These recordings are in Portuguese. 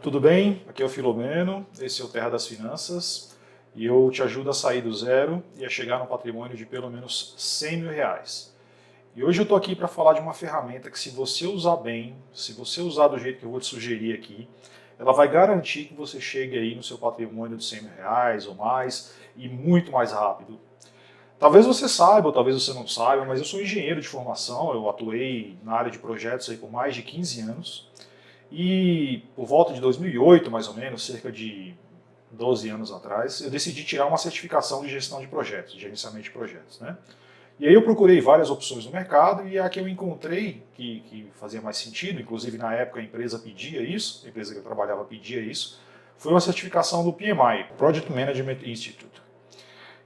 Tudo bem? Aqui é o Filomeno, esse é o Terra das Finanças e eu te ajudo a sair do zero e a chegar no patrimônio de pelo menos R$ 100 mil. E hoje eu estou aqui para falar de uma ferramenta que, se você usar bem, se você usar do jeito que eu vou te sugerir aqui, ela vai garantir que você chegue aí no seu patrimônio de R$ 100 mil ou mais e muito mais rápido. Talvez você saiba, ou talvez você não saiba, mas eu sou engenheiro de formação, eu atuei na área de projetos aí por mais de 15 anos. E por volta de 2008, mais ou menos, cerca de 12 anos atrás, eu decidi tirar uma certificação de gestão de projetos, de gerenciamento de projetos, né? E aí eu procurei várias opções no mercado e a que eu encontrei que fazia mais sentido, inclusive na época a empresa pedia isso, a empresa que eu trabalhava pedia isso, foi uma certificação do PMI, Project Management Institute.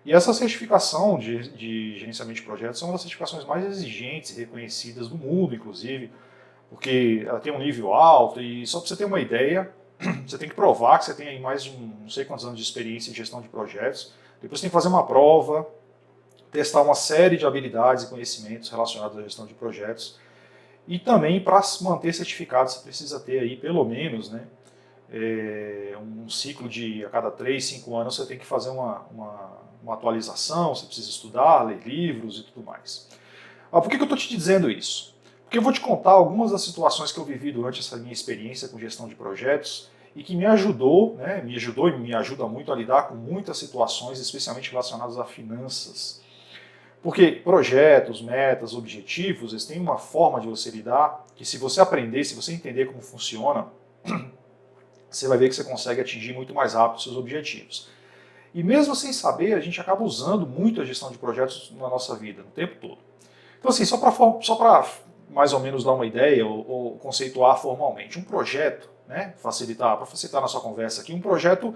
E essa certificação de gerenciamento de projetos é uma das certificações mais exigentes e reconhecidas do mundo, inclusive, porque ela tem um nível alto e, só para você ter uma ideia, você tem que provar que você tem aí mais de não sei quantos anos de experiência em gestão de projetos. Depois você tem que fazer uma prova, testar uma série de habilidades e conhecimentos relacionados à gestão de projetos. E também, para manter certificado, você precisa ter aí pelo menos, né, um ciclo de a cada 3, 5 anos você tem que fazer uma atualização, você precisa estudar, ler livros e tudo mais. Por que eu estou te dizendo isso? Porque eu vou te contar algumas das situações que eu vivi durante essa minha experiência com gestão de projetos e que me ajudou, né, me ajudou e me ajuda muito a lidar com muitas situações, especialmente relacionadas a finanças. Porque projetos, metas, objetivos, eles têm uma forma de você lidar que, se você aprender, se você entender como funciona, você vai ver que você consegue atingir muito mais rápido os seus objetivos. E mesmo sem saber, a gente acaba usando muito a gestão de projetos na nossa vida, o tempo todo. Então, assim, só para mais ou menos dar uma ideia ou conceituar formalmente, um projeto, né, para facilitar na sua conversa aqui, um projeto,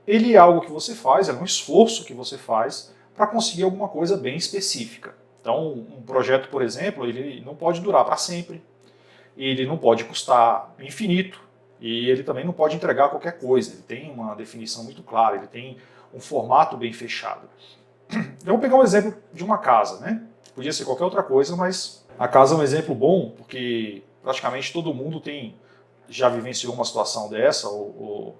ele é algo que você faz, é um esforço que você faz para conseguir alguma coisa bem específica. Então, um projeto, por exemplo, ele não pode durar para sempre, ele não pode custar infinito, e ele também não pode entregar qualquer coisa, ele tem uma definição muito clara, ele tem um formato bem fechado. Então, vou pegar um exemplo de uma casa, né? Podia ser qualquer outra coisa, mas a casa é um exemplo bom, porque praticamente todo mundo já vivenciou uma situação dessa, ou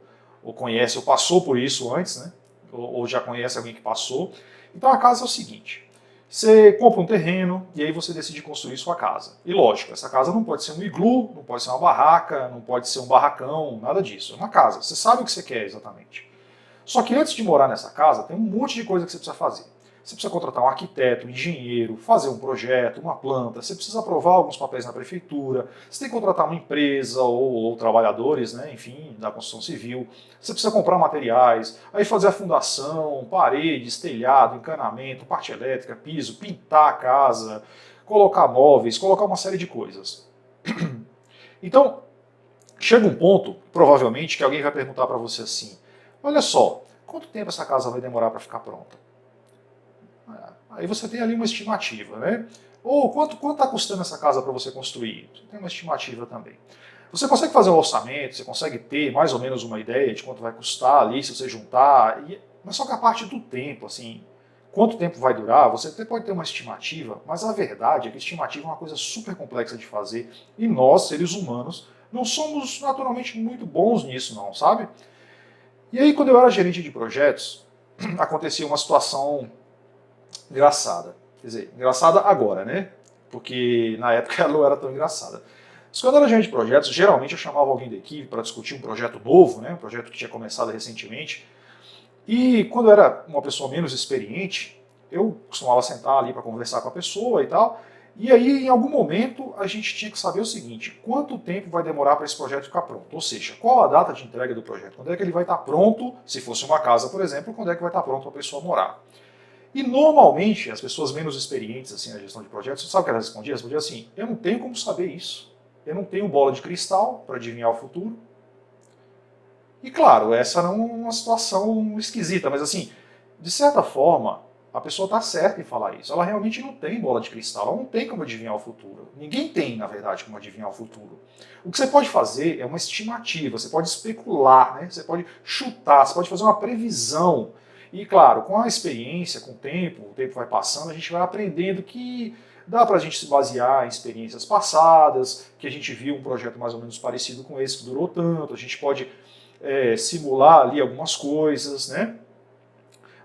conhece, ou passou por isso antes, né? Ou já conhece alguém que passou. Então a casa é o seguinte: você compra um terreno e aí você decide construir sua casa. E lógico, essa casa não pode ser um iglu, não pode ser uma barraca, não pode ser um barracão, nada disso. É uma casa, você sabe o que você quer exatamente. Só que antes de morar nessa casa, tem um monte de coisa que você precisa fazer. Você precisa contratar um arquiteto, um engenheiro, fazer um projeto, uma planta, você precisa aprovar alguns papéis na prefeitura, você tem que contratar uma empresa ou trabalhadores, né, enfim, da construção civil, você precisa comprar materiais, aí fazer a fundação, paredes, telhado, encanamento, parte elétrica, piso, pintar a casa, colocar móveis, colocar uma série de coisas. Então, chega um ponto, provavelmente, que alguém vai perguntar para você assim: olha só, quanto tempo essa casa vai demorar para ficar pronta? Aí você tem ali uma estimativa, né? Ou quanto está custando essa casa para você construir? Você tem uma estimativa também. Você consegue fazer um orçamento, você consegue ter mais ou menos uma ideia de quanto vai custar ali, se você juntar, mas só que a parte do tempo, assim, quanto tempo vai durar, você até pode ter uma estimativa, mas a verdade é que estimativa é uma coisa super complexa de fazer e nós, seres humanos, não somos naturalmente muito bons nisso não, sabe? E aí, quando eu era gerente de projetos, acontecia uma situação engraçada. Quer dizer, engraçada agora, né? Porque na época ela não era tão engraçada. Mas quando eu era gerente de projetos, geralmente eu chamava alguém da equipe para discutir um projeto novo, né? Um projeto que tinha começado recentemente. E quando eu era uma pessoa menos experiente, eu costumava sentar ali para conversar com a pessoa e tal. E aí, em algum momento, a gente tinha que saber o seguinte: quanto tempo vai demorar para esse projeto ficar pronto? Ou seja, qual a data de entrega do projeto? Quando é que ele vai estar pronto? Se fosse uma casa, por exemplo, quando é que vai estar pronto para a pessoa morar? E normalmente, as pessoas menos experientes assim, na gestão de projetos, sabe o que elas respondiam? Elas respondiam assim: eu não tenho como saber isso. Eu não tenho bola de cristal para adivinhar o futuro. E claro, essa era uma situação esquisita, mas assim, de certa forma, a pessoa está certa em falar isso. Ela realmente não tem bola de cristal, ela não tem como adivinhar o futuro. Ninguém tem, na verdade, como adivinhar o futuro. O que você pode fazer é uma estimativa, você pode especular, né? Você pode chutar, você pode fazer uma previsão. E claro, com a experiência, com o tempo vai passando, a gente vai aprendendo que dá para a gente se basear em experiências passadas, que a gente viu um projeto mais ou menos parecido com esse, que durou tanto, a gente pode simular ali algumas coisas, né?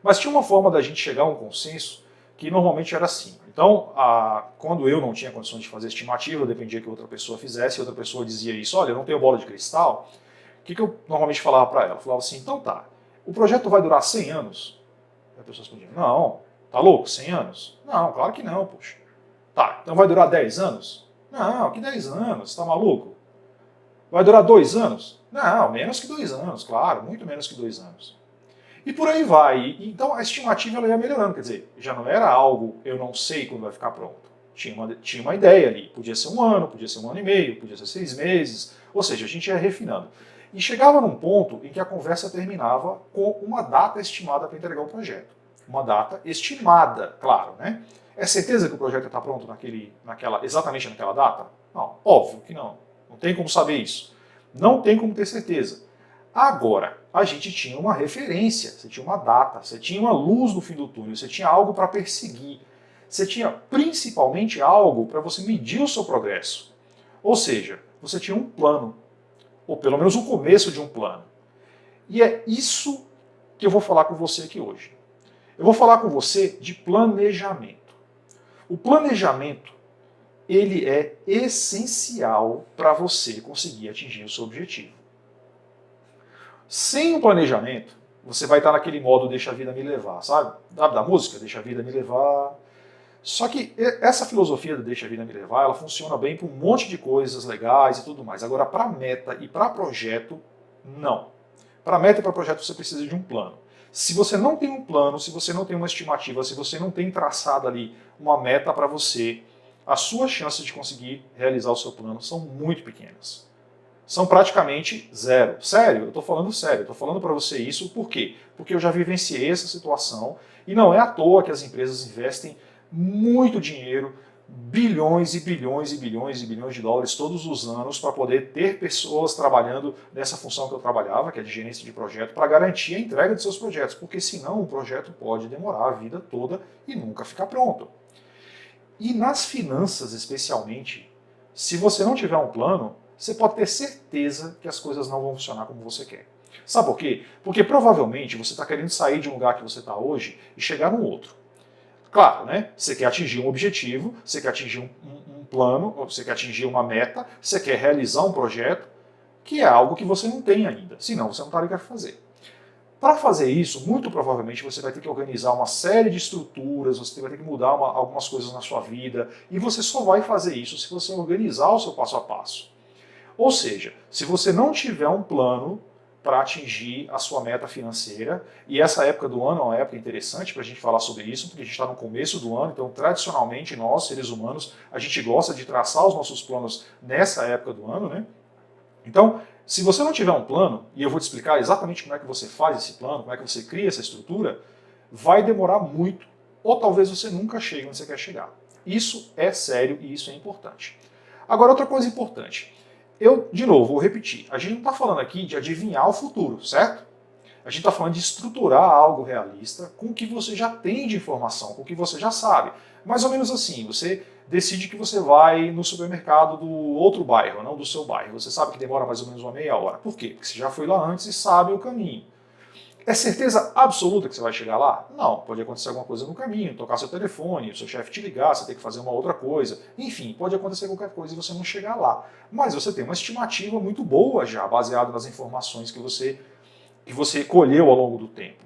Mas tinha uma forma da gente chegar a um consenso que normalmente era assim. Então, quando eu não tinha condições de fazer estimativa, eu dependia que outra pessoa fizesse, e outra pessoa dizia isso, olha, eu não tenho bola de cristal, o que eu normalmente falava para ela? Eu falava assim, então tá, o projeto vai durar 100 anos? E a pessoa respondia, não, tá louco, 100 anos? Não, claro que não, poxa. Tá, então vai durar 10 anos? Não, que 10 anos, tá maluco? Vai durar 2 anos? Não, menos que 2 anos, claro, muito menos que 2 anos. E por aí vai. Então a estimativa ela ia melhorando, quer dizer, já não era algo eu não sei quando vai ficar pronto. Tinha uma ideia ali, podia ser 1 ano, podia ser 1 ano e meio, podia ser 6 meses, ou seja, a gente ia refinando. E chegava num ponto em que a conversa terminava com uma data estimada para entregar o projeto. Uma data estimada, claro, né? É certeza que o projeto está pronto exatamente naquela data? Não, óbvio que não. Não tem como saber isso. Não tem como ter certeza. Agora, a gente tinha uma referência, você tinha uma data, você tinha uma luz no fim do túnel, você tinha algo para perseguir. Você tinha principalmente algo para você medir o seu progresso. Ou seja, você tinha um plano, ou pelo menos o começo de um plano. E é isso que eu vou falar com você aqui hoje. Eu vou falar com você de planejamento. O planejamento, ele é essencial para você conseguir atingir o seu objetivo. Sem um planejamento, você vai estar naquele modo deixa a vida me levar, sabe? Da música, deixa a vida me levar. Só que essa filosofia do deixa a vida me levar, ela funciona bem para um monte de coisas legais e tudo mais. Agora, para meta e para projeto, não. Para meta e para projeto você precisa de um plano. Se você não tem um plano, se você não tem uma estimativa, se você não tem traçado ali uma meta para você, as suas chances de conseguir realizar o seu plano são muito pequenas. São praticamente zero. Sério, eu estou falando sério, eu estou falando para você isso por quê? Porque eu já vivenciei essa situação e não é à toa que as empresas investem muito dinheiro, bilhões e bilhões e bilhões e bilhões de dólares todos os anos para poder ter pessoas trabalhando nessa função que eu trabalhava, que é de gerência de projeto, para garantir a entrega de seus projetos, porque senão o projeto pode demorar a vida toda e nunca ficar pronto. E nas finanças, especialmente, se você não tiver um plano, você pode ter certeza que as coisas não vão funcionar como você quer. Sabe por quê? Porque provavelmente você está querendo sair de um lugar que você está hoje e chegar num outro. Claro, né? Você quer atingir um objetivo, você quer atingir um plano, você quer atingir uma meta, você quer realizar um projeto, que é algo que você não tem ainda, senão você não estaria querendo fazer. Para fazer isso, muito provavelmente você vai ter que organizar uma série de estruturas, você vai ter que mudar algumas coisas na sua vida, e você só vai fazer isso se você organizar o seu passo a passo. Ou seja, se você não tiver um plano para atingir a sua meta financeira, e essa época do ano é uma época interessante para a gente falar sobre isso, porque a gente está no começo do ano, então tradicionalmente nós, seres humanos, a gente gosta de traçar os nossos planos nessa época do ano, né? Então, se você não tiver um plano, e eu vou te explicar exatamente como é que você faz esse plano, como é que você cria essa estrutura, vai demorar muito, ou talvez você nunca chegue onde você quer chegar. Isso é sério e isso é importante. Agora, outra coisa importante. Eu, de novo, vou repetir. A gente não está falando aqui de adivinhar o futuro, certo? A gente está falando de estruturar algo realista com o que você já tem de informação, com o que você já sabe. Mais ou menos assim, você decide que você vai no supermercado do outro bairro, não do seu bairro. Você sabe que demora mais ou menos uma meia hora. Por quê? Porque você já foi lá antes e sabe o caminho. É certeza absoluta que você vai chegar lá? Não, pode acontecer alguma coisa no caminho, tocar seu telefone, o seu chefe te ligar, você tem que fazer uma outra coisa. Enfim, pode acontecer qualquer coisa e você não chegar lá. Mas você tem uma estimativa muito boa já, baseada nas informações que você colheu ao longo do tempo.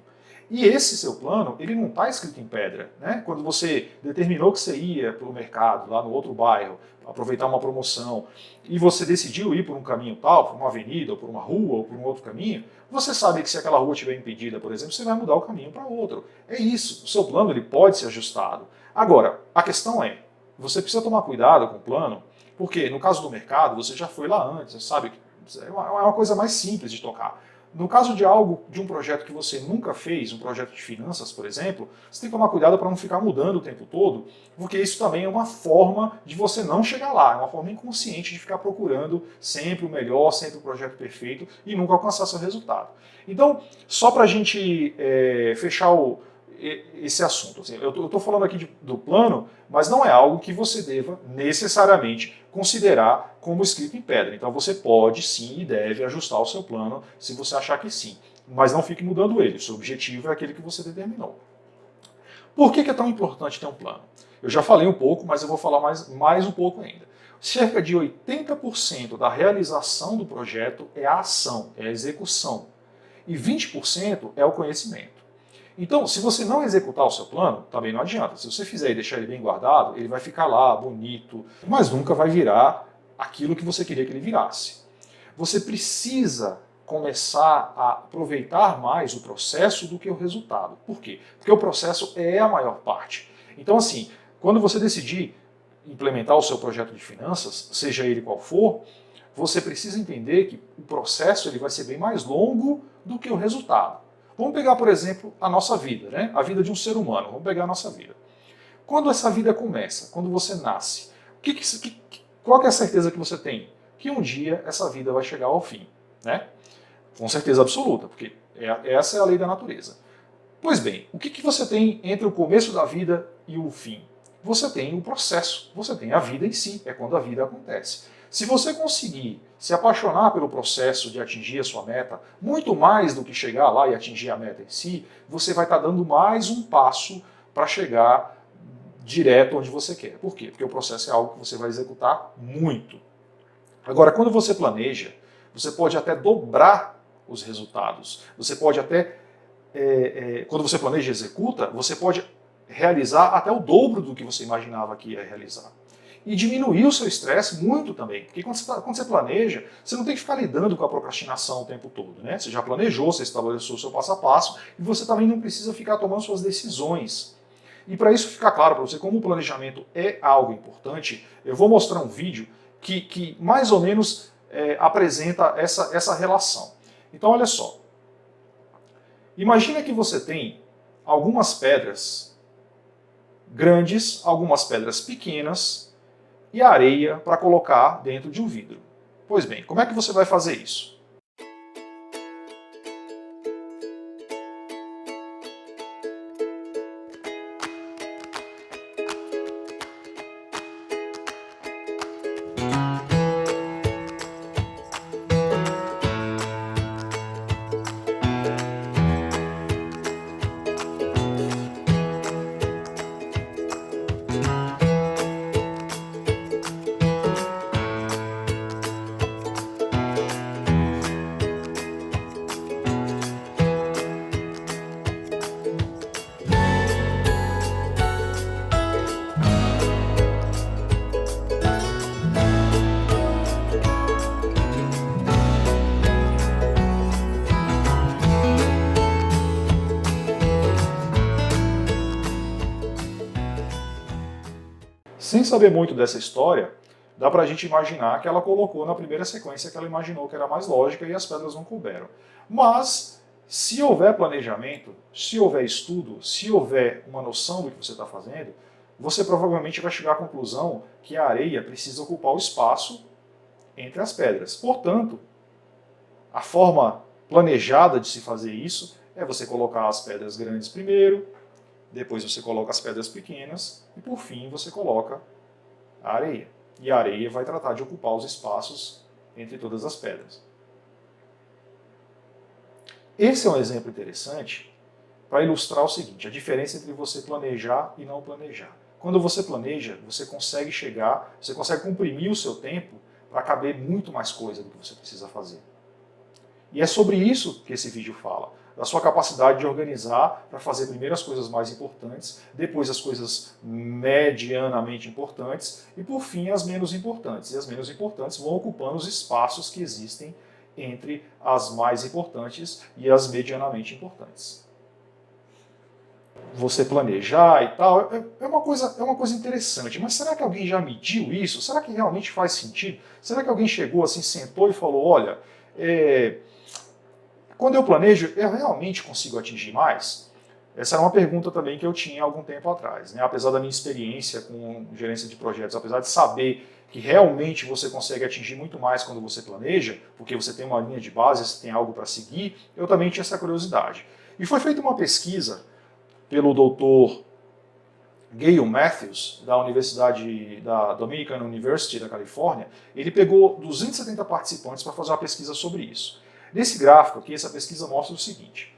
E esse seu plano, ele não está escrito em pedra, né? Quando você determinou que você ia para o mercado, lá no outro bairro, aproveitar uma promoção, e você decidiu ir por um caminho tal, por uma avenida, ou por uma rua, ou por um outro caminho, você sabe que se aquela rua estiver impedida, por exemplo, você vai mudar o caminho para outro. É isso, o seu plano ele pode ser ajustado. Agora, a questão é, você precisa tomar cuidado com o plano, porque no caso do mercado, você já foi lá antes, você sabe que é uma coisa mais simples de tocar. No caso de um projeto que você nunca fez, um projeto de finanças, por exemplo, você tem que tomar cuidado para não ficar mudando o tempo todo, porque isso também é uma forma de você não chegar lá, é uma forma inconsciente de ficar procurando sempre o melhor, sempre o projeto perfeito e nunca alcançar seu resultado. Então, só para a gente fechar esse assunto. Assim, eu estou falando aqui do plano, mas não é algo que você deva necessariamente considerar como escrito em pedra. Então você pode sim e deve ajustar o seu plano se você achar que sim. Mas não fique mudando ele. O seu objetivo é aquele que você determinou. Por que é tão importante ter um plano? Eu já falei um pouco, mas eu vou falar mais um pouco ainda. Cerca de 80% da realização do projeto é a ação, é a execução. E 20% é o conhecimento. Então, se você não executar o seu plano, também não adianta. Se você fizer e deixar ele bem guardado, ele vai ficar lá, bonito, mas nunca vai virar aquilo que você queria que ele virasse. Você precisa começar a aproveitar mais o processo do que o resultado. Por quê? Porque o processo é a maior parte. Então, assim, quando você decidir implementar o seu projeto de finanças, seja ele qual for, você precisa entender que o processo ele vai ser bem mais longo do que o resultado. Vamos pegar, por exemplo, a nossa vida, né? A vida de um ser humano. Vamos pegar a nossa vida. Quando essa vida começa, quando você nasce, qual que é a certeza que você tem? Que um dia essa vida vai chegar ao fim, né? Com certeza absoluta, porque essa é a lei da natureza. Pois bem, o que você tem entre o começo da vida e o fim? Você tem o processo, você tem a vida em si, é quando a vida acontece. Se você conseguir se apaixonar pelo processo de atingir a sua meta, muito mais do que chegar lá e atingir a meta em si, você vai estar dando mais um passo para chegar direto onde você quer. Por quê? Porque o processo é algo que você vai executar muito. Agora, quando você planeja, você pode até dobrar os resultados. Você pode até, quando você planeja e executa, você pode realizar até o dobro do que você imaginava que ia realizar. E diminuir o seu estresse muito também. Porque quando você planeja, você não tem que ficar lidando com a procrastinação o tempo todo, né? Você já planejou, você estabeleceu o seu passo a passo, e você também não precisa ficar tomando suas decisões. E para isso ficar claro para você como o planejamento é algo importante, eu vou mostrar um vídeo que mais ou menos apresenta essa relação. Então olha só. Imagina que você tem algumas pedras grandes, algumas pedras pequenas, e areia para colocar dentro de um vidro. Pois bem, como é que você vai fazer isso? Sem saber muito dessa história, dá pra gente imaginar que ela colocou na primeira sequência que ela imaginou que era mais lógica e as pedras não couberam. Mas, se houver planejamento, se houver estudo, se houver uma noção do que você está fazendo, você provavelmente vai chegar à conclusão que a areia precisa ocupar o espaço entre as pedras. Portanto, a forma planejada de se fazer isso é você colocar as pedras grandes primeiro, depois você coloca as pedras pequenas e por fim você coloca a areia. E a areia vai tratar de ocupar os espaços entre todas as pedras. Esse é um exemplo interessante para ilustrar o seguinte, a diferença entre você planejar e não planejar. Quando você planeja, você consegue você consegue comprimir o seu tempo para caber muito mais coisa do que você precisa fazer. E é sobre isso que esse vídeo fala, da sua capacidade de organizar para fazer primeiro as coisas mais importantes, depois as coisas medianamente importantes e por fim as menos importantes. E as menos importantes vão ocupando os espaços que existem entre as mais importantes e as medianamente importantes. Você planejar e tal, é uma coisa interessante, mas será que alguém já mediu isso? Será que realmente faz sentido? Será que alguém chegou assim, sentou e falou, olha, quando eu planejo, eu realmente consigo atingir mais? Essa era uma pergunta também que eu tinha há algum tempo atrás, né? Apesar da minha experiência com gerência de projetos, apesar de saber que realmente você consegue atingir muito mais quando você planeja, porque você tem uma linha de base, você tem algo para seguir, eu também tinha essa curiosidade. E foi feita uma pesquisa pelo doutor Gail Matthews, da Universidade da Dominican University da Califórnia. Ele pegou 270 participantes para fazer uma pesquisa sobre isso. Nesse gráfico aqui, essa pesquisa mostra o seguinte,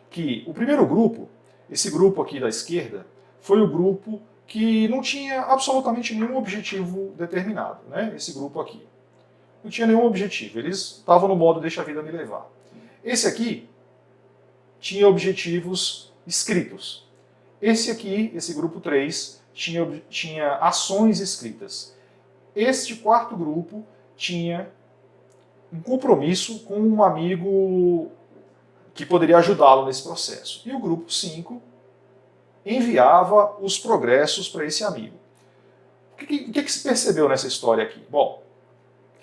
que o primeiro grupo, esse grupo aqui da esquerda, foi o grupo que não tinha absolutamente nenhum objetivo determinado, né? Esse grupo aqui. Não tinha nenhum objetivo, eles estavam no modo deixa a vida me levar. Esse aqui tinha objetivos escritos. Esse aqui, esse grupo 3, tinha ações escritas. Este quarto grupo tinha um compromisso com um amigo que poderia ajudá-lo nesse processo. E o grupo 5 enviava os progressos para esse amigo. O que se percebeu nessa história aqui? Bom,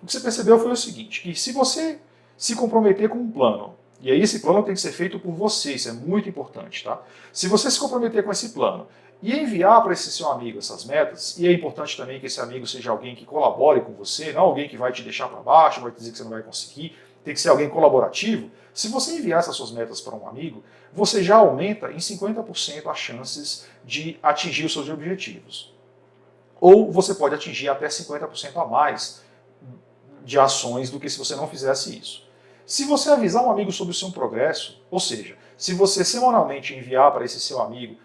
o que você percebeu foi o seguinte, que se você se comprometer com um plano, e aí esse plano tem que ser feito por você, isso é muito importante, tá? Se você se comprometer com esse plano e enviar para esse seu amigo essas metas, e é importante também que esse amigo seja alguém que colabore com você, não alguém que vai te deixar para baixo, vai te dizer que você não vai conseguir, tem que ser alguém colaborativo. Se você enviar essas suas metas para um amigo, você já aumenta em 50% as chances de atingir os seus objetivos. Ou você pode atingir até 50% a mais de ações do que se você não fizesse isso. Se você avisar um amigo sobre o seu progresso, ou seja, se você semanalmente enviar para esse seu amigo,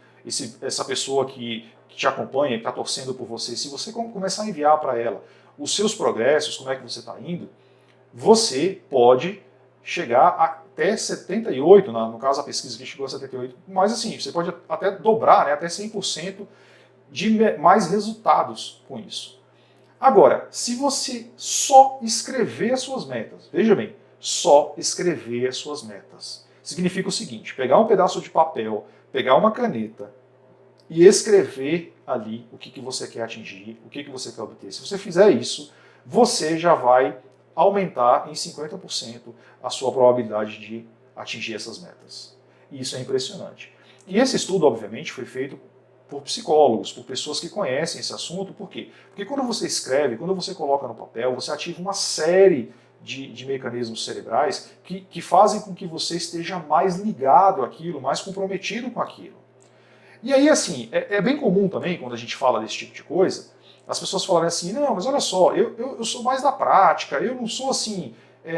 essa pessoa que te acompanha, que está torcendo por você, se você começar a enviar para ela os seus progressos, como é que você está indo, você pode chegar até 78, no caso a pesquisa que chegou a 78, mas assim, você pode até dobrar, né, até 100% de mais resultados com isso. Agora, se você só escrever as suas metas, veja bem, só escrever as suas metas, significa o seguinte, pegar um pedaço de papel, pegar uma caneta e escrever ali o que você quer atingir, o que você quer obter. Se você fizer isso, você já vai aumentar em 50% a sua probabilidade de atingir essas metas. E isso é impressionante. E esse estudo, obviamente, foi feito por psicólogos, por pessoas que conhecem esse assunto. Por quê? Porque quando você escreve, quando você coloca no papel, você ativa uma série de mecanismos cerebrais que fazem com que você esteja mais ligado àquilo, mais comprometido com aquilo. E aí, assim, é bem comum também, quando a gente fala desse tipo de coisa, as pessoas falarem assim, não, mas olha só, eu sou mais da prática, eu não sou assim,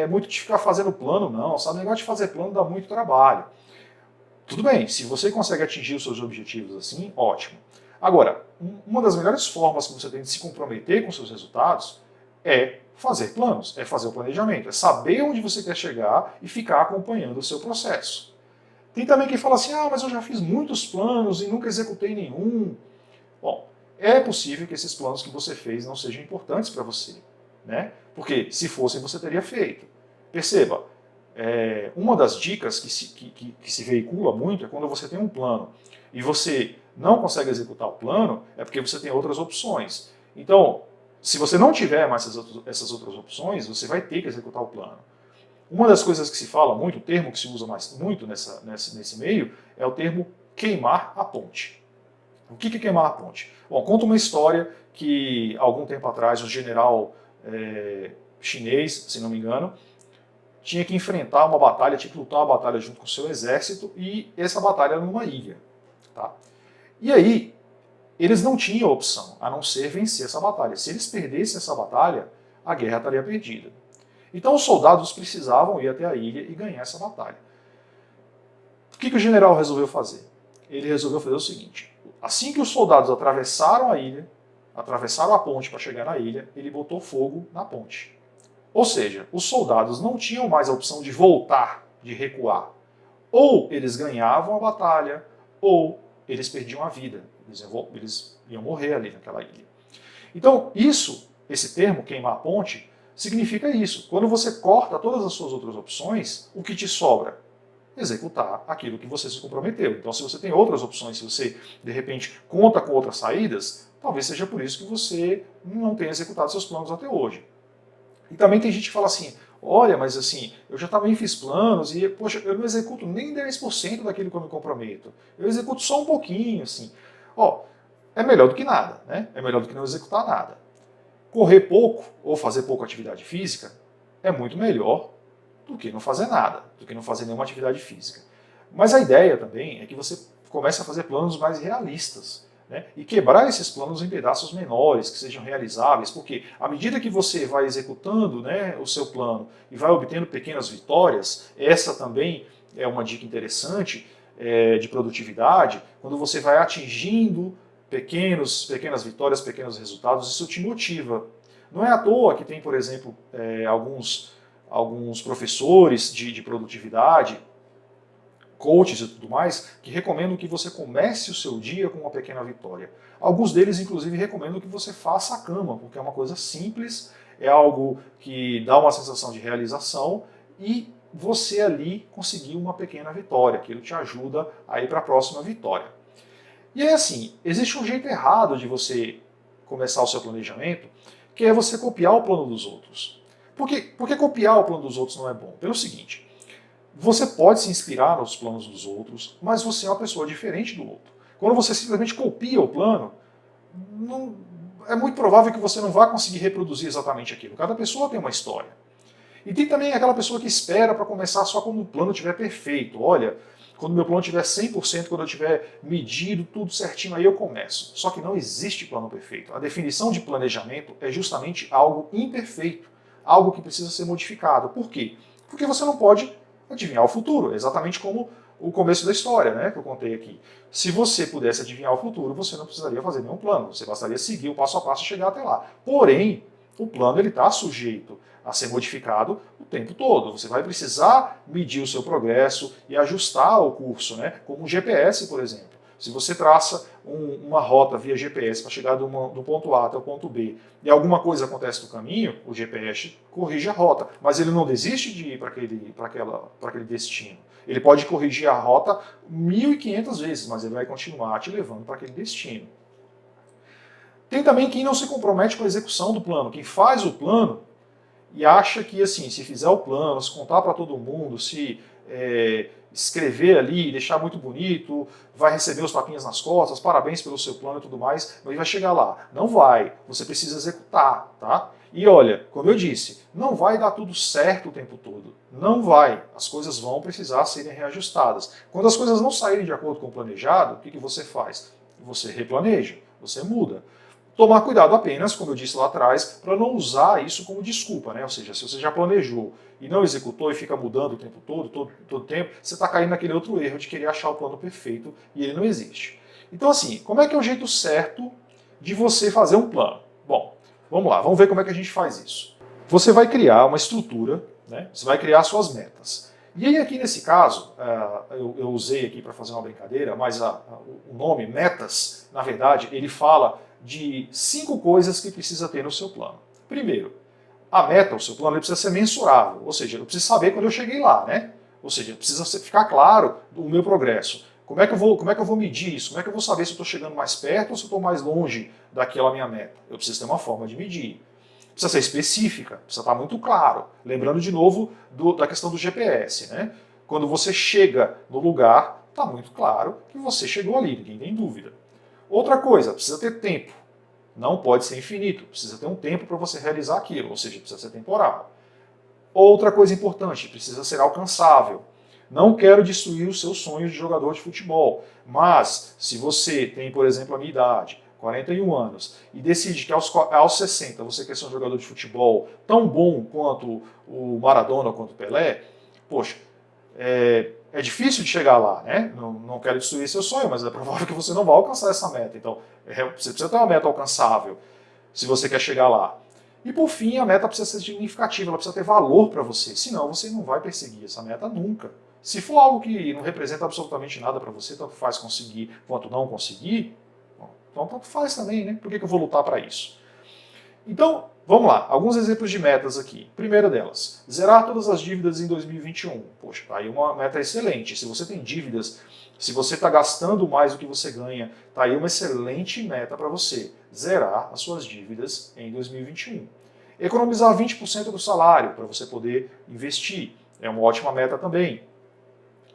muito de ficar fazendo plano, não, sabe? O negócio de fazer plano dá muito trabalho. Tudo bem, se você consegue atingir os seus objetivos assim, ótimo. Agora, uma das melhores formas que você tem de se comprometer com os seus resultados é fazer planos, é fazer o planejamento, é saber onde você quer chegar e ficar acompanhando o seu processo. Tem também quem fala assim, ah, mas eu já fiz muitos planos e nunca executei nenhum. Bom, é possível que esses planos que você fez não sejam importantes para você, né? Porque se fossem, você teria feito. Perceba, uma das dicas que se veicula muito é quando você tem um plano e você não consegue executar o plano, é porque você tem outras opções. Então, se você não tiver mais essas outras opções, você vai ter que executar o plano. Uma das coisas que se fala muito, o termo que se usa muito nesse meio, é o termo queimar a ponte. O que é queimar a ponte? Bom, conta uma história que, algum tempo atrás, um general chinês, se não me engano, tinha que enfrentar uma batalha, tinha que lutar uma batalha junto com o seu exército, e essa batalha era numa ilha. Tá? E aí, eles não tinham opção, a não ser vencer essa batalha. Se eles perdessem essa batalha, a guerra estaria perdida. Então os soldados precisavam ir até a ilha e ganhar essa batalha. O que o general resolveu fazer? Ele resolveu fazer o seguinte, assim que os soldados atravessaram a ilha, atravessaram a ponte para chegar na ilha, ele botou fogo na ponte. Ou seja, os soldados não tinham mais a opção de voltar, de recuar. Ou eles ganhavam a batalha, ou eles perdiam a vida. Eles iam morrer ali naquela ilha. Então, esse termo, queimar a ponte, significa isso. Quando você corta todas as suas outras opções, o que te sobra? Executar aquilo que você se comprometeu. Então, se você tem outras opções, se você, de repente, conta com outras saídas, talvez seja por isso que você não tenha executado seus planos até hoje. E também tem gente que fala assim, olha, mas assim, eu já também fiz planos e, poxa, eu não executo nem 10% daquilo que eu me comprometo. Eu executo só um pouquinho, assim. Ó, é melhor do que nada, né? É melhor do que não executar nada. Correr pouco ou fazer pouca atividade física é muito melhor do que não fazer nada, do que não fazer nenhuma atividade física. Mas a ideia também é que você comece a fazer planos mais realistas, né? E quebrar esses planos em pedaços menores, que sejam realizáveis, porque à medida que você vai executando, né, o seu plano e vai obtendo pequenas vitórias, essa também é uma dica interessante de produtividade, quando você vai atingindo pequenas vitórias, pequenos resultados, isso te motiva. Não é à toa que tem, por exemplo, alguns professores de produtividade, coaches e tudo mais, que recomendam que você comece o seu dia com uma pequena vitória. Alguns deles, inclusive, recomendam que você faça a cama, porque é uma coisa simples, é algo que dá uma sensação de realização e você ali conseguiu uma pequena vitória, aquilo te ajuda a ir para a próxima vitória. E aí, assim, existe um jeito errado de você começar o seu planejamento, que é você copiar o plano dos outros. Por que copiar o plano dos outros não é bom? Pelo seguinte, você pode se inspirar nos planos dos outros, mas você é uma pessoa diferente do outro. Quando você simplesmente copia o plano, é muito provável que você não vá conseguir reproduzir exatamente aquilo. Cada pessoa tem uma história. E tem também aquela pessoa que espera para começar só quando o plano estiver perfeito. Olha, quando o meu plano estiver 100%, quando eu tiver medido tudo certinho, aí eu começo. Só que não existe plano perfeito. A definição de planejamento é justamente algo imperfeito, algo que precisa ser modificado. Por quê? Porque você não pode adivinhar o futuro, exatamente como o começo da história, né, que eu contei aqui. Se você pudesse adivinhar o futuro, você não precisaria fazer nenhum plano, você bastaria seguir o passo a passo e chegar até lá. Porém, o plano está sujeito a ser modificado o tempo todo. Você vai precisar medir o seu progresso e ajustar o curso, né? Como um GPS, por exemplo. Se você traça uma rota via GPS para chegar do ponto A até o ponto B e alguma coisa acontece no caminho, o GPS corrige a rota, mas ele não desiste de ir para aquele destino. Ele pode corrigir a rota 1.500 vezes, mas ele vai continuar te levando para aquele destino. Tem também quem não se compromete com a execução do plano. Quem faz o plano e acha que, assim, se fizer o plano, se contar para todo mundo, se escrever ali, deixar muito bonito, vai receber os tapinhas nas costas, parabéns pelo seu plano e tudo mais, mas vai chegar lá. Não vai. Você precisa executar, tá? E olha, como eu disse, não vai dar tudo certo o tempo todo. Não vai. As coisas vão precisar serem reajustadas. Quando as coisas não saírem de acordo com o planejado, o que você faz? Você replaneja, você muda. Tomar cuidado apenas, como eu disse lá atrás, para não usar isso como desculpa, né? Ou seja, se você já planejou e não executou e fica mudando o tempo todo o tempo, você está caindo naquele outro erro de querer achar o plano perfeito e ele não existe. Então, assim, como é que é o jeito certo de você fazer um plano? Bom, vamos lá, vamos ver como é que a gente faz isso. Você vai criar uma estrutura, né? Você vai criar suas metas. E aí aqui nesse caso, eu usei aqui para fazer uma brincadeira, mas o nome metas, na verdade, ele fala de 5 coisas que precisa ter no seu plano. Primeiro, a meta, o seu plano, ele precisa ser mensurável, ou seja, eu preciso saber quando eu cheguei lá, né? Ou seja, precisa ficar claro o meu progresso. Como é que eu vou medir isso? Como é que eu vou saber se eu estou chegando mais perto ou se eu estou mais longe daquela minha meta? Eu preciso ter uma forma de medir. Precisa ser específica, precisa estar muito claro. Lembrando de novo da questão do GPS, né? Quando você chega no lugar, está muito claro que você chegou ali, ninguém tem dúvida. Outra coisa, precisa ter tempo. Não pode ser infinito, precisa ter um tempo para você realizar aquilo, ou seja, precisa ser temporal. Outra coisa importante, precisa ser alcançável. Não quero destruir os seus sonhos de jogador de futebol, mas se você tem, por exemplo, a minha idade, 41 anos, e decide que aos 60 você quer ser um jogador de futebol tão bom quanto o Maradona ou quanto o Pelé, poxa, é difícil de chegar lá, né? Não quero destruir seu sonho, mas é provável que você não vai alcançar essa meta. Então, você precisa ter uma meta alcançável se você quer chegar lá. E por fim, a meta precisa ser significativa, ela precisa ter valor para você. Senão, você não vai perseguir essa meta nunca. Se for algo que não representa absolutamente nada para você, tanto faz conseguir quanto não conseguir, então tanto faz também, né? Por que eu vou lutar para isso? Então, vamos lá, alguns exemplos de metas aqui. Primeira delas, zerar todas as dívidas em 2021. Poxa, tá aí uma meta excelente. Se você tem dívidas, se você está gastando mais do que você ganha, tá aí uma excelente meta para você. Zerar as suas dívidas em 2021. Economizar 20% do salário para você poder investir. É uma ótima meta também.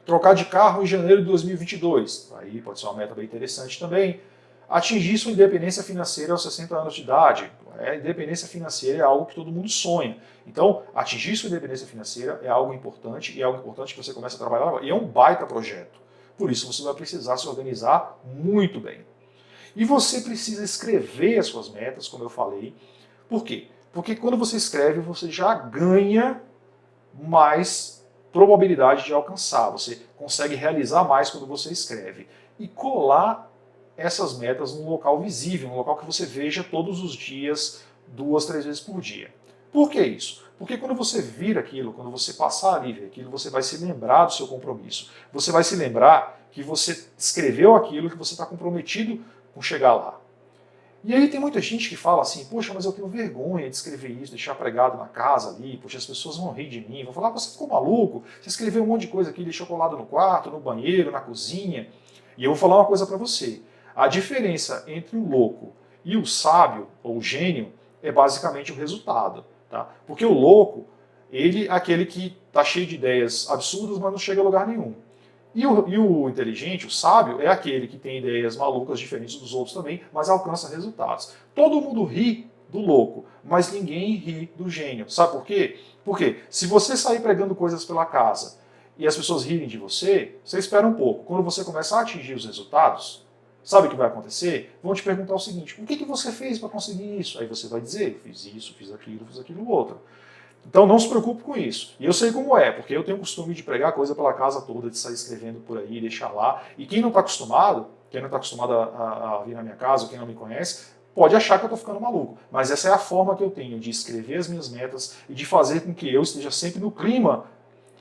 Trocar de carro em janeiro de 2022. Aí pode ser uma meta bem interessante também. Atingir sua independência financeira aos 60 anos de idade. A independência financeira é algo que todo mundo sonha. Então, atingir sua independência financeira é algo importante e é algo importante que você começa a trabalhar agora. E é um baita projeto. Por isso você vai precisar se organizar muito bem. E você precisa escrever as suas metas, como eu falei. Por quê? Porque quando você escreve, você já ganha mais probabilidade de alcançar. Você consegue realizar mais quando você escreve. E colar essas metas num local visível, num local que você veja todos os dias, 2, 3 vezes por dia. Por que isso? Porque quando você vir aquilo, quando você passar ali ver aquilo, você vai se lembrar do seu compromisso. Você vai se lembrar que você escreveu aquilo, que você está comprometido com chegar lá. E aí tem muita gente que fala assim, poxa, mas eu tenho vergonha de escrever isso, deixar pregado na casa ali, poxa, as pessoas vão rir de mim, vão falar, você ficou maluco, você escreveu um monte de coisa aqui, deixou colado no quarto, no banheiro, na cozinha. E eu vou falar uma coisa para você, a diferença entre o louco e o sábio, ou o gênio, é basicamente o resultado. Tá? Porque o louco, ele é aquele que está cheio de ideias absurdas, mas não chega a lugar nenhum. E o inteligente, o sábio, é aquele que tem ideias malucas diferentes dos outros também, mas alcança resultados. Todo mundo ri do louco, mas ninguém ri do gênio. Sabe por quê? Porque se você sair pregando coisas pela casa e as pessoas rirem de você, você espera um pouco. Quando você começar a atingir os resultados, sabe o que vai acontecer? Vão te perguntar o seguinte, o que você fez para conseguir isso? Aí você vai dizer, fiz isso, fiz aquilo outro. Então não se preocupe com isso. E eu sei como é, porque eu tenho o costume de pregar coisa pela casa toda, de sair escrevendo por aí, deixar lá. E quem não está acostumado, a vir na minha casa, ou quem não me conhece, pode achar que eu estou ficando maluco. Mas essa é a forma que eu tenho de escrever as minhas metas e de fazer com que eu esteja sempre no clima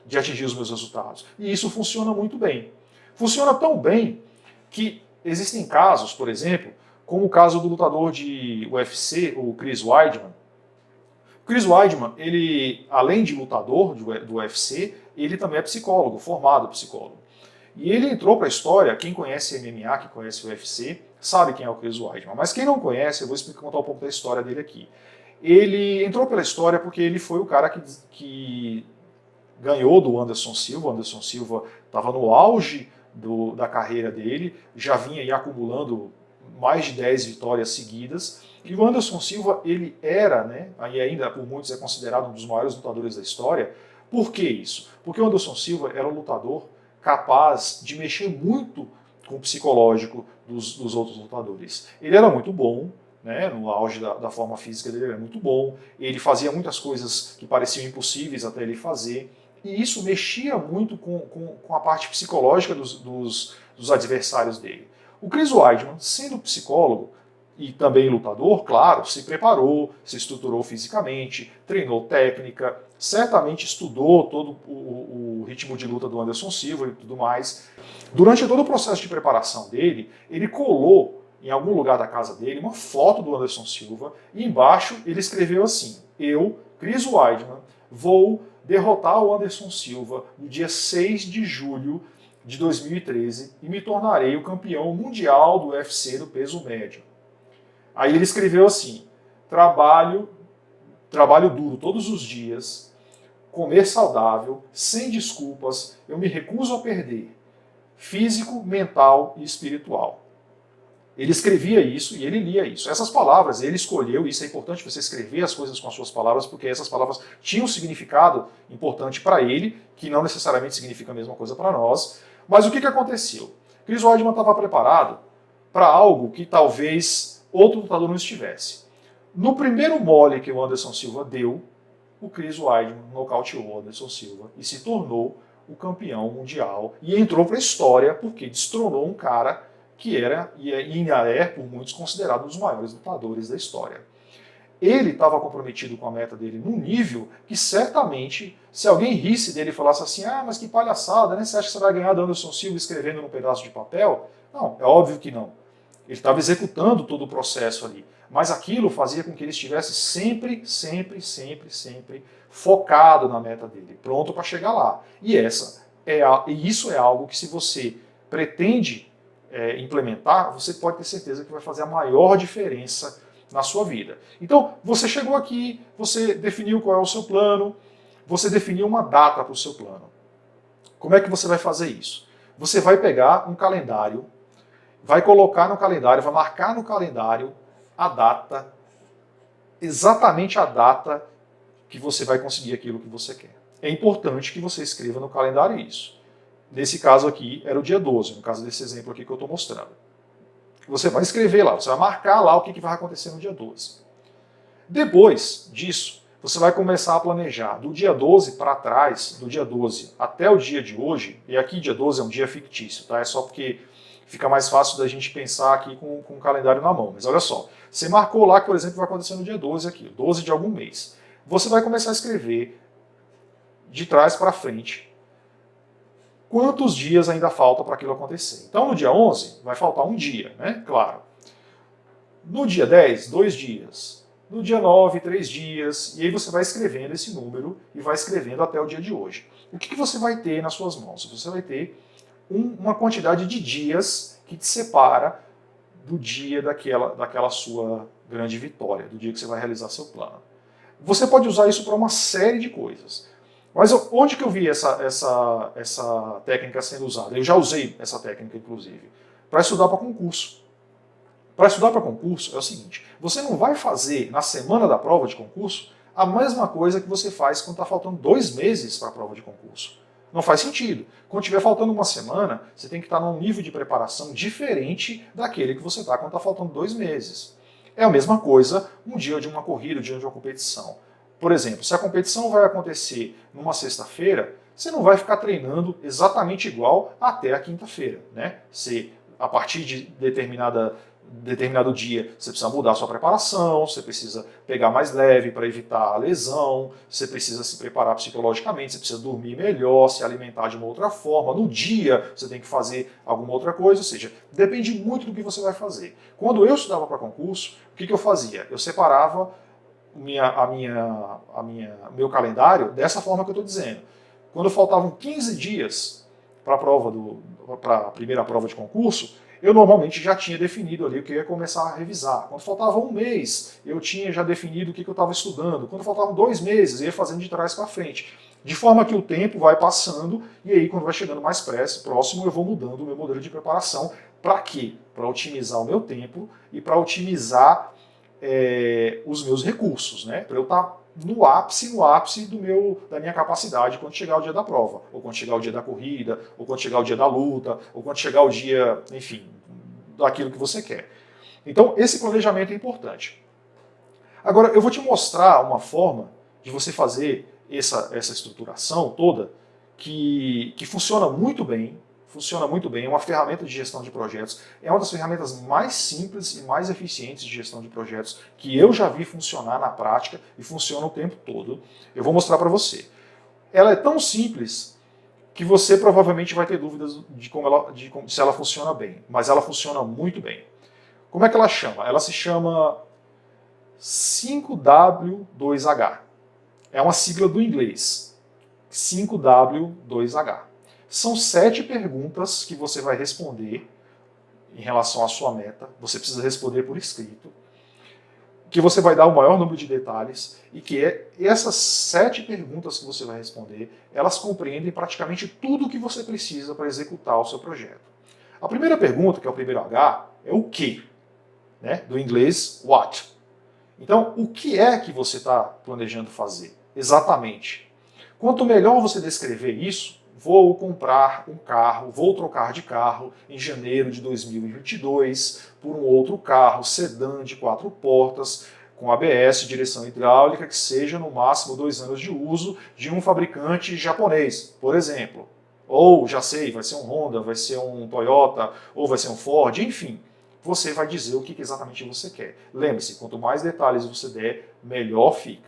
de atingir os meus resultados. E isso funciona muito bem. Funciona tão bem que existem casos, por exemplo, como o caso do lutador de UFC, o Chris Weidman. Chris Weidman, ele, além de lutador do UFC, ele também é psicólogo, formado psicólogo. E ele entrou para a história, quem conhece MMA, quem conhece o UFC, sabe quem é o Chris Weidman. Mas quem não conhece, eu vou contar um pouco da história dele aqui. Ele entrou pela história porque ele foi o cara que ganhou do Anderson Silva. O Anderson Silva estava no auge da carreira dele, já vinha aí acumulando mais de 10 vitórias seguidas. E o Anderson Silva, ele era, né, aí ainda por muitos é considerado um dos maiores lutadores da história. Por que isso? Porque o Anderson Silva era um lutador capaz de mexer muito com o psicológico dos outros lutadores. Ele era muito bom, né, no auge da forma física dele, ele era muito bom, ele fazia muitas coisas que pareciam impossíveis até ele fazer, e isso mexia muito com a parte psicológica dos adversários dele. O Chris Weidman, sendo psicólogo, e também lutador, claro, se preparou, se estruturou fisicamente, treinou técnica, certamente estudou todo o ritmo de luta do Anderson Silva e tudo mais. Durante todo o processo de preparação dele, ele colou em algum lugar da casa dele uma foto do Anderson Silva e embaixo ele escreveu assim: eu, Chris Weidman, vou derrotar o Anderson Silva no dia 6 de julho de 2013 e me tornarei o campeão mundial do UFC do peso médio. Aí ele escreveu assim: trabalho duro todos os dias, comer saudável, sem desculpas, eu me recuso a perder, físico, mental e espiritual. Ele escrevia isso e ele lia isso. Essas palavras, ele escolheu, isso é importante você escrever as coisas com as suas palavras, porque essas palavras tinham um significado importante para ele, que não necessariamente significa a mesma coisa para nós. Mas o que aconteceu? Chris Weidman estava preparado para algo que talvez outro lutador não estivesse. No primeiro mole que o Anderson Silva deu, o Chris Weidman nocauteou o Anderson Silva e se tornou o campeão mundial e entrou para a história porque destronou um cara que era e ainda é, por muitos, considerado um dos maiores lutadores da história. Ele estava comprometido com a meta dele num nível que certamente, se alguém risse dele e falasse assim, ah, mas que palhaçada, né? Você acha que você vai ganhar do Anderson Silva escrevendo num pedaço de papel? Não, é óbvio que não. Ele estava executando todo o processo ali. Mas aquilo fazia com que ele estivesse sempre focado na meta dele, pronto para chegar lá. E isso é algo que, se você pretende implementar, você pode ter certeza que vai fazer a maior diferença na sua vida. Então, você chegou aqui, você definiu qual é o seu plano, você definiu uma data para o seu plano. Como é que você vai fazer isso? Você vai pegar um calendário, vai colocar no calendário, vai marcar no calendário a data, exatamente a data que você vai conseguir aquilo que você quer. É importante que você escreva no calendário isso. Nesse caso aqui, era o dia 12, no caso desse exemplo aqui que eu estou mostrando. Você vai escrever lá, você vai marcar lá o que vai acontecer no dia 12. Depois disso, você vai começar a planejar do dia 12 para trás, do dia 12 até o dia de hoje, e aqui dia 12 é um dia fictício, tá? É só porque fica mais fácil da gente pensar aqui com o calendário na mão. Mas olha só, você marcou lá que, por exemplo, vai acontecer no dia 12 aqui, 12 de algum mês. Você vai começar a escrever de trás para frente quantos dias ainda faltam para aquilo acontecer. Então, no dia 11, vai faltar um dia, né? Claro. No dia 10, 2 dias. No dia 9, 3 dias. E aí você vai escrevendo esse número e vai escrevendo até o dia de hoje. O que você vai ter nas suas mãos? Você vai ter uma quantidade de dias que te separa do dia daquela sua grande vitória, do dia que você vai realizar seu plano. Você pode usar isso para uma série de coisas. Mas onde que eu vi essa técnica sendo usada? Eu já usei essa técnica, inclusive, para estudar para concurso. Para estudar para concurso é o seguinte, você não vai fazer na semana da prova de concurso a mesma coisa que você faz quando está faltando 2 meses para a prova de concurso. Não faz sentido. Quando estiver faltando uma semana, você tem que estar num nível de preparação diferente daquele que você está quando está faltando 2 meses. É a mesma coisa um dia de uma corrida, um dia de uma competição. Por exemplo, se a competição vai acontecer numa sexta-feira, você não vai ficar treinando exatamente igual até a quinta-feira, né? Se a partir de determinado dia você precisa mudar a sua preparação, você precisa pegar mais leve para evitar a lesão, você precisa se preparar psicologicamente, você precisa dormir melhor, se alimentar de uma outra forma. No dia você tem que fazer alguma outra coisa, ou seja, depende muito do que você vai fazer. Quando eu estudava para concurso, o que eu fazia? Eu separava meu calendário dessa forma que eu estou dizendo. Quando faltavam 15 dias para a primeira prova de concurso, eu normalmente já tinha definido ali o que eu ia começar a revisar. Quando faltava um mês, eu tinha já definido o que eu estava estudando. Quando faltavam 2 meses, eu ia fazendo de trás para frente. De forma que o tempo vai passando e aí quando vai chegando mais próximo, eu vou mudando o meu modelo de preparação. Para quê? Para otimizar o meu tempo e para otimizar os meus recursos, né? Para eu estar no ápice da minha capacidade quando chegar o dia da prova, ou quando chegar o dia da corrida, ou quando chegar o dia da luta, ou quando chegar o dia, enfim, daquilo que você quer. Então, esse planejamento é importante. Agora, eu vou te mostrar uma forma de você fazer essa estruturação toda que funciona muito bem, é uma ferramenta de gestão de projetos, é uma das ferramentas mais simples e mais eficientes de gestão de projetos que eu já vi funcionar na prática e funciona o tempo todo. Eu vou mostrar para você. Ela é tão simples que você provavelmente vai ter dúvidas se ela funciona bem, mas ela funciona muito bem. Como é que ela chama? Ela se chama 5W2H. É uma sigla do inglês. 5W2H. São 7 perguntas que você vai responder em relação à sua meta. Você precisa responder por escrito. Que você vai dar o maior número de detalhes. E que essas 7 perguntas que você vai responder, elas compreendem praticamente tudo o que você precisa para executar o seu projeto. A primeira pergunta, que é o primeiro H, é o que, né? Do inglês, what. Então, o que é que você está planejando fazer? Exatamente. Quanto melhor você descrever isso, vou comprar um carro, vou trocar de carro em janeiro de 2022 por um outro carro sedã de 4 portas, com ABS, direção hidráulica, que seja no máximo 2 anos de uso de um fabricante japonês, por exemplo. Ou, já sei, vai ser um Honda, vai ser um Toyota, ou vai ser um Ford, enfim. Você vai dizer o que exatamente você quer. Lembre-se, quanto mais detalhes você der, melhor fica.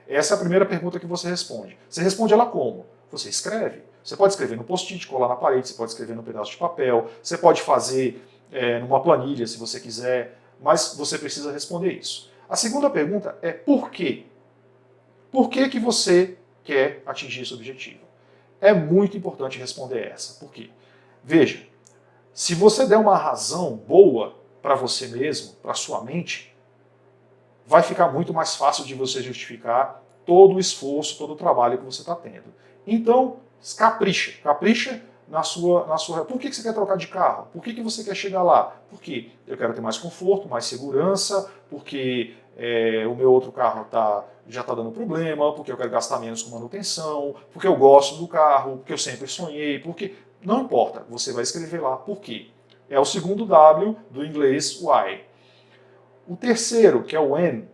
Essa é a primeira pergunta que você responde. Você responde ela como? Você escreve. Você pode escrever no post-it, colar na parede, você pode escrever num pedaço de papel, você pode fazer numa planilha se você quiser, mas você precisa responder isso. A segunda pergunta é por quê? Por que você quer atingir esse objetivo? É muito importante responder essa. Por quê? Veja, se você der uma razão boa para você mesmo, para sua mente, vai ficar muito mais fácil de você justificar todo o esforço, todo o trabalho que você está tendo. Então, capricha na sua... Por que você quer trocar de carro? Por que você quer chegar lá? Porque eu quero ter mais conforto, mais segurança, porque o meu outro carro já está dando problema, porque eu quero gastar menos com manutenção, porque eu gosto do carro, porque eu sempre sonhei, porque... Não importa, você vai escrever lá por quê. É o segundo W do inglês why. O terceiro, que é o when,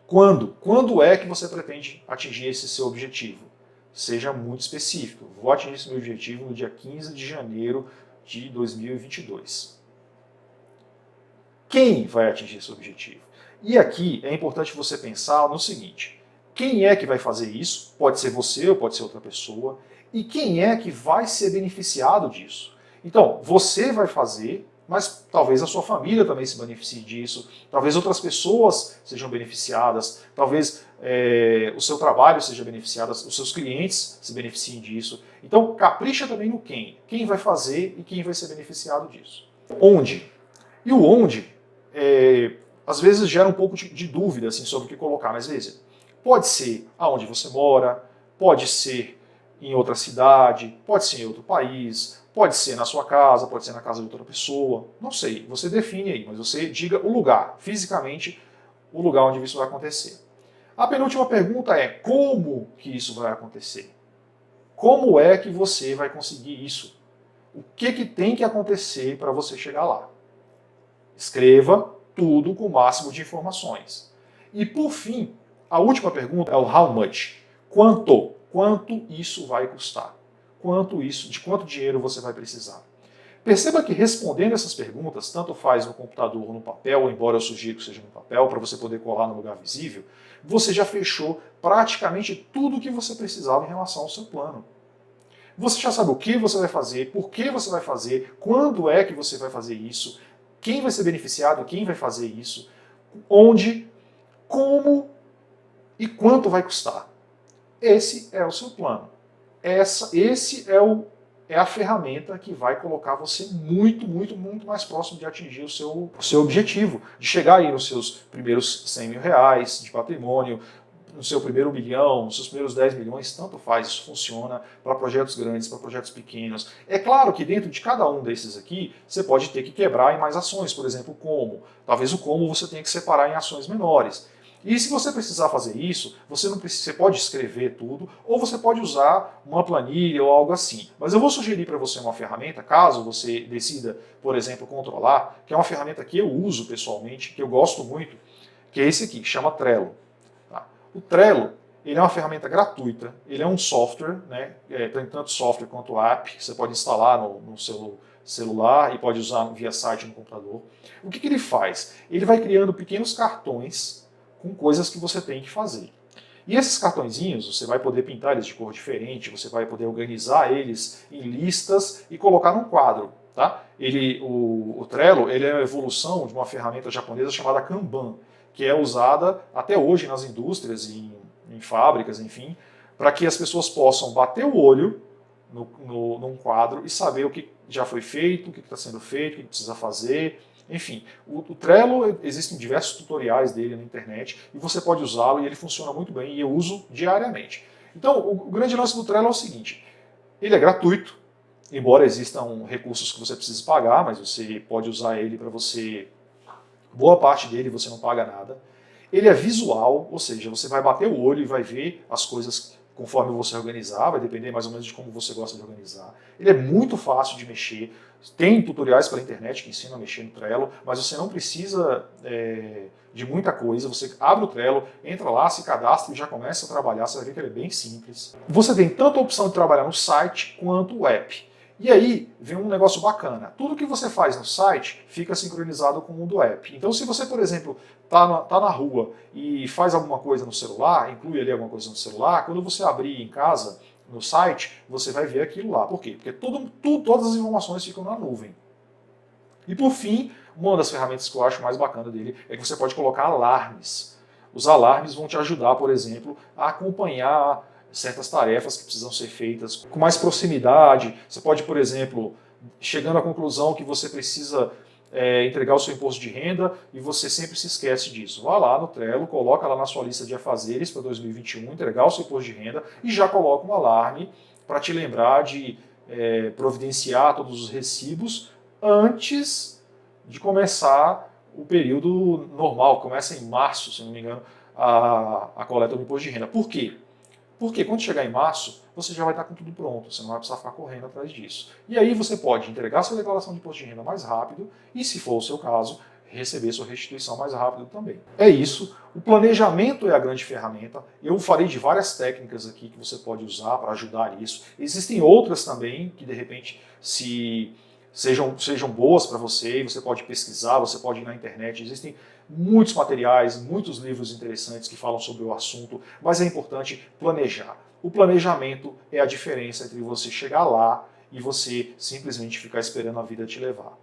quando? Quando é que você pretende atingir esse seu objetivo? Seja muito específico. Vou atingir esse meu objetivo no dia 15 de janeiro de 2022. Quem vai atingir esse objetivo? E aqui é importante você pensar no seguinte: quem é que vai fazer isso? Pode ser você ou pode ser outra pessoa. E quem é que vai ser beneficiado disso? Então, você vai fazer, mas talvez a sua família também se beneficie disso, talvez outras pessoas sejam beneficiadas, talvez o seu trabalho seja beneficiado, os seus clientes se beneficiem disso. Então, capricha também no quem vai fazer e quem vai ser beneficiado disso. Onde? E o onde, às vezes gera um pouco de dúvida assim, sobre o que colocar, mas veja, pode ser aonde você mora, pode ser em outra cidade, pode ser em outro país, pode ser na sua casa, pode ser na casa de outra pessoa, não sei, você define aí, mas você diga o lugar, fisicamente, o lugar onde isso vai acontecer. A penúltima pergunta é: como que isso vai acontecer? Como é que você vai conseguir isso? O que tem que acontecer para você chegar lá? Escreva tudo com o máximo de informações. E por fim, a última pergunta é o how much. Quanto? Quanto isso vai custar? De quanto dinheiro você vai precisar? Perceba que respondendo essas perguntas, tanto faz no computador ou no papel, embora eu sugiro que seja no papel, para você poder colar no lugar visível, você já fechou praticamente tudo o que você precisava em relação ao seu plano. Você já sabe o que você vai fazer, por que você vai fazer, quando é que você vai fazer isso, quem vai ser beneficiado, quem vai fazer isso, onde, como e quanto vai custar. Esse é o seu plano. Esse é a ferramenta que vai colocar você muito mais próximo de atingir o seu objetivo, de chegar aí nos seus primeiros 100 mil reais de patrimônio, no seu primeiro milhão, nos seus primeiros 10 milhões, tanto faz, isso funciona para projetos grandes, para projetos pequenos. É claro que dentro de cada um desses aqui, você pode ter que quebrar em mais ações, por exemplo, como. Talvez o como você tenha que separar em ações menores. E se você precisar fazer isso, você pode escrever tudo, ou você pode usar uma planilha ou algo assim. Mas eu vou sugerir para você uma ferramenta, caso você decida, por exemplo, controlar, que é uma ferramenta que eu uso pessoalmente, que eu gosto muito, que é esse aqui, que chama Trello. O Trello, ele é uma ferramenta gratuita, ele é um software, né? Tem tanto software quanto app, você pode instalar no seu celular e pode usar via site no computador. O que ele faz? Ele vai criando pequenos cartões com coisas que você tem que fazer. E esses cartõezinhos, você vai poder pintar eles de cor diferente, você vai poder organizar eles em listas e colocar num quadro. Tá? O Trello ele é a evolução de uma ferramenta japonesa chamada Kanban, que é usada até hoje nas indústrias, em fábricas, enfim, para que as pessoas possam bater o olho num quadro e saber o que já foi feito, o que está sendo feito, o que precisa fazer. Enfim, o Trello, existem diversos tutoriais dele na internet e você pode usá-lo e ele funciona muito bem e eu uso diariamente. Então, o grande lance do Trello é o seguinte: ele é gratuito, embora existam recursos que você precise pagar, mas você pode usar ele para você. Boa parte dele você não paga nada. Ele é visual, ou seja, você vai bater o olho e vai ver as coisas conforme você organizar, vai depender mais ou menos de como você gosta de organizar. Ele é muito fácil de mexer, tem tutoriais pela internet que ensinam a mexer no Trello, mas você não precisa de muita coisa, você abre o Trello, entra lá, se cadastra e já começa a trabalhar, você vai ver que ele é bem simples. Você tem tanto a opção de trabalhar no site quanto o app. E aí vem um negócio bacana. Tudo que você faz no site fica sincronizado com o do app. Então se você, por exemplo, tá na rua e faz alguma coisa no celular, inclui ali alguma coisa no celular, quando você abrir em casa, no site, você vai ver aquilo lá. Por quê? Porque todas as informações ficam na nuvem. E por fim, uma das ferramentas que eu acho mais bacana dele é que você pode colocar alarmes. Os alarmes vão te ajudar, por exemplo, a acompanhar certas tarefas que precisam ser feitas com mais proximidade. Você pode, por exemplo, chegando à conclusão que você precisa entregar o seu imposto de renda e você sempre se esquece disso. Vá lá no Trello, coloca lá na sua lista de afazeres para 2021, entregar o seu imposto de renda e já coloca um alarme para te lembrar de providenciar todos os recibos antes de começar o período normal. Começa em março, se não me engano, a coleta do imposto de renda. Por quê? Porque quando chegar em março, você já vai estar com tudo pronto, você não vai precisar ficar correndo atrás disso. E aí você pode entregar sua declaração de imposto de renda mais rápido e, se for o seu caso, receber sua restituição mais rápido também. É isso. O planejamento é a grande ferramenta. Eu falei de várias técnicas aqui que você pode usar para ajudar isso. Existem outras também que, de repente, sejam boas para você, você pode pesquisar, você pode ir na internet. Existem muitos materiais, muitos livros interessantes que falam sobre o assunto, mas é importante planejar. O planejamento é a diferença entre você chegar lá e você simplesmente ficar esperando a vida te levar.